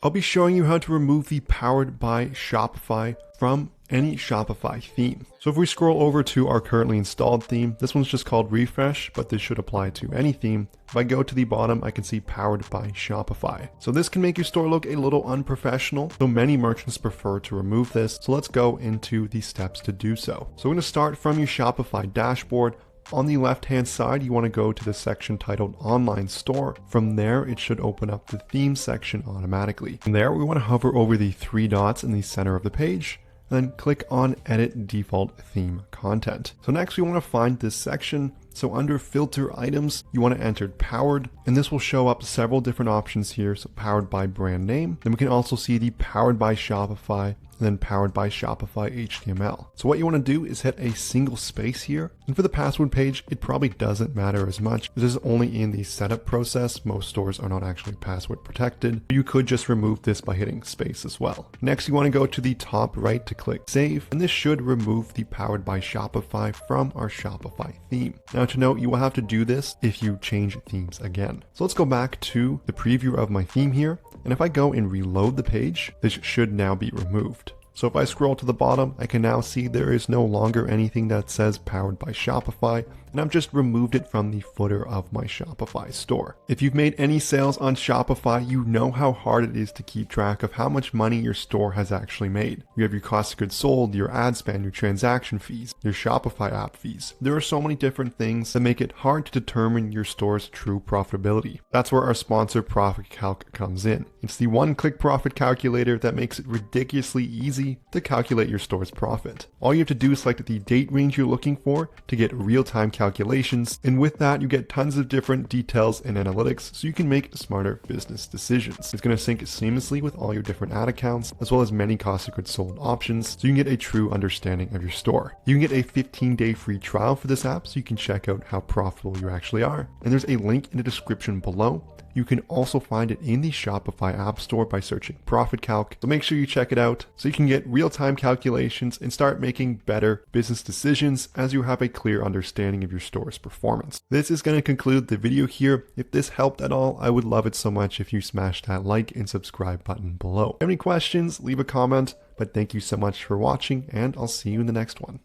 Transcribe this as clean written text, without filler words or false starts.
I'll be showing you how to remove the Powered by Shopify from any Shopify theme. So if we scroll over to our currently installed theme, this one's just called Refresh, but this should apply to any theme. If I go to the bottom, I can see Powered by Shopify. So this can make your store look a little unprofessional, so many merchants prefer to remove this. So let's go into the steps to do so. So we're going to start from your Shopify dashboard. On the left-hand side, you want to go to the section titled Online Store. From there, it should open up the theme section automatically. From there, we want to hover over the three dots in the center of the page, and then click on Edit Default Theme Content. So next, we want to find this section. So under Filter Items, you want to enter Powered, and this will show up several different options here. So Powered by Brand Name. Then we can also see the Powered by Shopify, and then Powered by Shopify HTML. So what you want to do is hit a single space here. And for the password page, it probably doesn't matter as much. This is only in the setup process. Most stores are not actually password protected. You could just remove this by hitting space as well. Next, you want to go to the top right to click Save, and this should remove the Powered by Shopify from our Shopify theme. Now to note, you will have to do this if you change themes again. So let's go back to the preview of my theme here. And if I go and reload the page, this should now be removed. So if I scroll to the bottom, I can now see there is no longer anything that says Powered by Shopify, and I've just removed it from the footer of my Shopify store. If you've made any sales on Shopify, you know how hard it is to keep track of how much money your store has actually made. You have your cost of goods sold, your ad spend, your transaction fees, your Shopify app fees. There are so many different things that make it hard to determine your store's true profitability. That's where our sponsor Profit Calc comes in. It's the one-click profit calculator that makes it ridiculously easy to calculate your store's profit. All you have to do is select the date range you're looking for to get real-time calculations, and with that you get tons of different details and analytics so you can make smarter business decisions. It's going to sync seamlessly with all your different ad accounts as well as many cost of goods sold options so you can get a true understanding of your store. You can get a 15-day free trial for this app so you can check out how profitable you actually are, and there's a link in the description below. You can also find it in the Shopify App Store by searching Profit Calc. So make sure you check it out so you can get real-time calculations and start making better business decisions as you have a clear understanding of your store's performance. This is going to conclude the video here. If this helped at all, I would love it so much if you smash that like and subscribe button below. If you have any questions, leave a comment, but thank you so much for watching, and I'll see you in the next one.